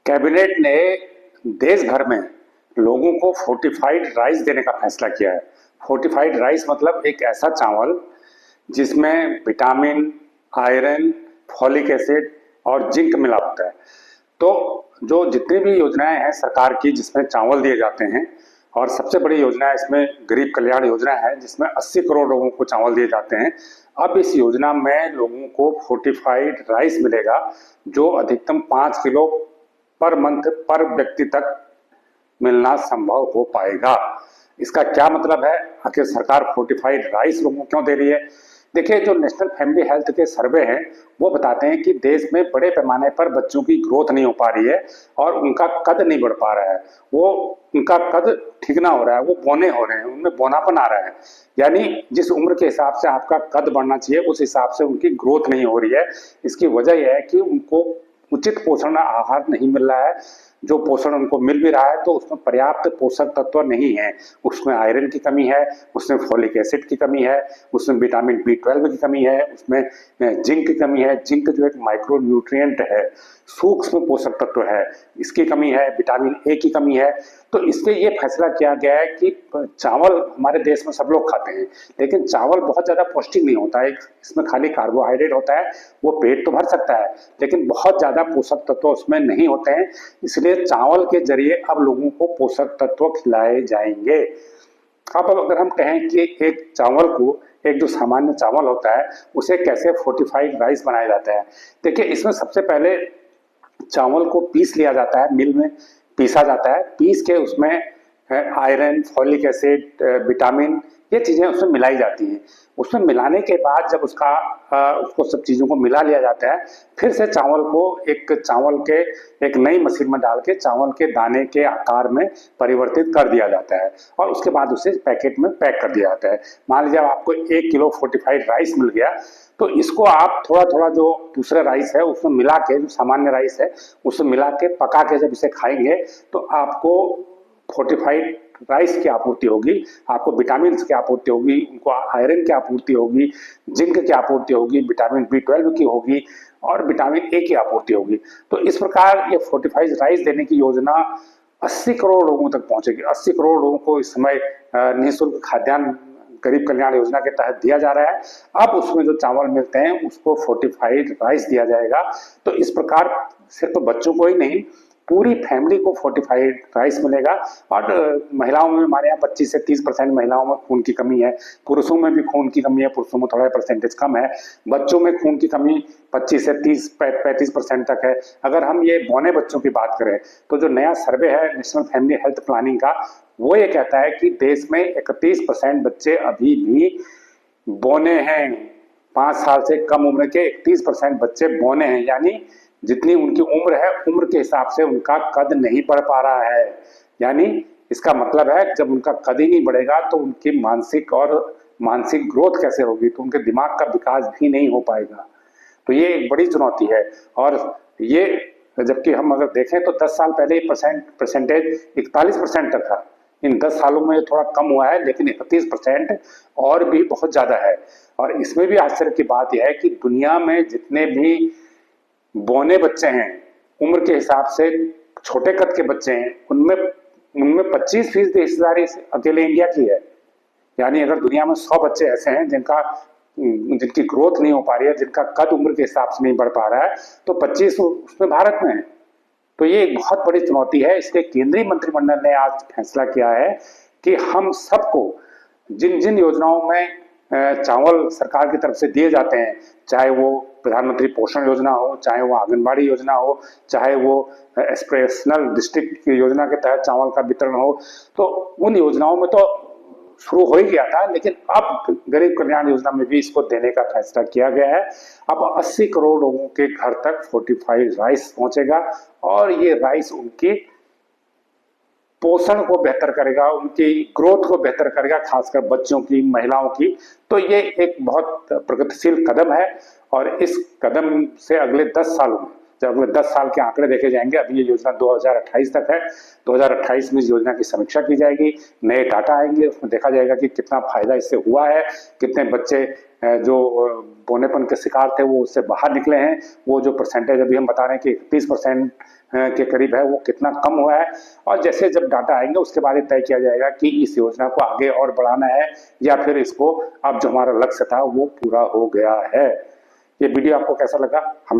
Cabinet ने देश भर में लोगों को फोर्टिफाइड राइस देने का फैसला किया है। फोर्टिफाइड राइस मतलब एक ऐसा चावल जिसमें विटामिन, आयरन, फॉलिक एसिड और जिंक मिला होता है। तो जो जितनी भी योजनाएं हैं सरकार की जिसमें चावल दिए जाते हैं, और सबसे बड़ी योजना इसमें गरीब कल्याण योजना है जिसमें 80 करोड़ लोगों को चावल दिए जाते हैं। अब इस योजना में लोगों को फोर्टिफाइड राइस मिलेगा जो अधिकतम 5 किलो पर मंथ पर व्यक्ति तक मिलना संभव हो पाएगा। इसका क्या मतलब है? आखिर सरकार फोर्टिफाइड राइस लोगों को क्यों दे रही है? देखिए, जो नेशनल फैमिली हेल्थ के सर्वे हैं वो बताते हैं कि देश में बड़े पैमाने पर बच्चों की ग्रोथ नहीं हो पा रही है और उनका कद नहीं बढ़ पा रहा है। वो उनका कद ठीक ना हो रहा है, वो बौने हो रहे हैं, उनमें बौनापन आ रहा है। यानी जिस उम्र के हिसाब से आपका कद बढ़ना चाहिए उस हिसाब से उनकी ग्रोथ नहीं हो रही है। इसकी वजह यह है कि उनको उचित पोषण आहार नहीं मिल रहा है। जो पोषण उनको मिल भी रहा है तो उसमें पर्याप्त पोषक तत्व नहीं है। उसमें आयरन की कमी है, उसमें फॉलिक एसिड की कमी है, उसमें विटामिन B12 की कमी है, उसमें जिंक की कमी है। जिंक जो एक माइक्रो न्यूट्रिएंट है, सूक्ष्म पोषक तत्व है, इसकी कमी है। विटामिन A की कमी है। तो इसलिए ये फैसला किया गया है कि चावल हमारे देश में सब लोग खाते हैं, लेकिन चावल बहुत ज्यादा पौष्टिक नहीं होता है। इसमें खाली कार्बोहाइड्रेट होता है, वो पेट तो भर सकता है लेकिन बहुत ज्यादा पोषक तत्व उसमें नहीं होते हैं। इसलिए चावल के जरिए अब लोगों को पोषक तत्व खिलाए जाएंगे। अब अगर हम कहें कि एक चावल को, एक जो सामान्य चावल होता है उसे कैसे फोर्टिफाइड राइस बनाया जाता है। देखिए, इसमें सबसे पहले चावल को पीस लिया जाता है, मिल में पीसा जाता है। पीस के उसमें आयरन, फॉलिक एसिड, विटामिन, ये चीजें उसमें मिलाई जाती हैं। उसमें मिलाने के बाद जब उसको सब चीजों को मिला लिया जाता है, फिर से चावल को एक नई मशीन में डाल के चावल के दाने के आकार में परिवर्तित कर दिया जाता है और उसके बाद उसे पैकेट में पैक कर दिया जाता है। मान लीजिए आपको 1 किलो फोर्टिफाइड राइस मिल गया, तो इसको आप थोड़ा थोड़ा जो दूसरा राइस है उसमें मिला के, जो सामान्य राइस है उसमें मिला के पका के जब इसे खाएंगे तो आपको फोर्टिफाइड राइस की आपूर्ति होगी, आपको विटामिन की आपूर्ति होगी, उनको आयरन की आपूर्ति होगी, जिंक की आपूर्ति होगी, विटामिन B12 की होगी और विटामिन A की आपूर्ति होगी। तो इस प्रकार ये फोर्टिफाइड राइस देने की योजना 80 करोड़ लोगों तक पहुंचेगी। 80 करोड़ लोगों को इस समय निःशुल्क खाद्यान्न गरीब कल्याण योजना के तहत दिया जा रहा है। अब उसमें जो चावल मिलते हैं उसको फोर्टिफाइड राइस दिया जाएगा। तो इस प्रकार सिर्फ बच्चों को ही नहीं, पूरी फैमिली को फोर्टिफाइड राइस मिलेगा। और महिलाओं में हमारे यहाँ 25 से 30% महिलाओं में खून की कमी है, पुरुषों में भी खून की कमी है, पुरुषों में थोड़ा परसेंटेज कम है। बच्चों में खून की कमी 25 से 35% तक है। अगर हम ये बौने बच्चों की बात करें तो जो नया सर्वे है नेशनल फैमिली हेल्थ प्लानिंग का, वो ये कहता है कि देश में 31% बच्चे अभी भी बौने हैं। 5 साल से कम उम्र के 31% बच्चे बौने हैं, यानी जितनी उनकी उम्र है उम्र के हिसाब से उनका कद नहीं बढ़ पा रहा है। यानी इसका मतलब है जब उनका कद ही नहीं बढ़ेगा तो उनकी मानसिक ग्रोथ कैसे होगी, तो उनके दिमाग का विकास भी नहीं हो पाएगा। तो ये एक बड़ी चुनौती है। और ये जबकि हम अगर देखें तो 10 साल पहले परसेंटेज 41% तक था। इन 10 सालों में थोड़ा कम हुआ है, लेकिन 31% और भी बहुत ज्यादा है। और इसमें भी आश्चर्य की बात यह है कि दुनिया में जितने भी बौने बच्चे हैं, उम्र के हिसाब से छोटे कद के बच्चे हैं, उनमें 25% हिस्सेदारी अकेले इंडिया की है। यानी अगर दुनिया में 100 बच्चे ऐसे हैं जिनकी ग्रोथ नहीं हो पा रही है, जिनका कद उम्र के हिसाब से नहीं बढ़ पा रहा है, तो 25 उसमें भारत में है। तो ये एक बहुत बड़ी चुनौती है। इसलिए केंद्रीय मंत्रिमंडल ने आज फैसला किया है कि हम सबको जिन जिन योजनाओं में चावल सरकार की तरफ से दिए जाते हैं, चाहे वो प्रधानमंत्री पोषण योजना हो, चाहे वो आंगनबाड़ी योजना हो, चाहे वो एस्पिरेशनल डिस्ट्रिक्ट योजना के तहत चावल का वितरण हो, तो उन योजनाओं में तो शुरू हो ही गया था, लेकिन अब गरीब कल्याण योजना में भी इसको देने का फैसला किया गया है। अब 80 करोड़ लोगों के घर तक फोर्टिफाइड राइस पहुंचेगा और ये राइस उनकी पोषण को बेहतर करेगा, उनकी ग्रोथ को बेहतर करेगा, खासकर बच्चों की, महिलाओं की। तो ये एक बहुत प्रगतिशील कदम है और इस कदम से अगले 10 सालों में जब अगले 10 साल के आंकड़े देखे जाएंगे। अभी ये योजना 2028 तक है। 2028 में इस योजना की समीक्षा की जाएगी, नए डाटा आएंगे, उसमें देखा जाएगा कि कितना फायदा इससे हुआ है, कितने बच्चे जो बोनेपन के शिकार थे वो उससे बाहर निकले हैं, वो जो परसेंटेज अभी हम बता रहे हैं कि 31% के करीब है, वो कितना कम हुआ है। और जैसे जब डाटा आएंगे उसके बाद तय किया जाएगा कि इस योजना को आगे और बढ़ाना है या फिर इसको अब जो हमारा लक्ष्य था वो पूरा हो गया है। ये वीडियो आपको कैसा लगा हमें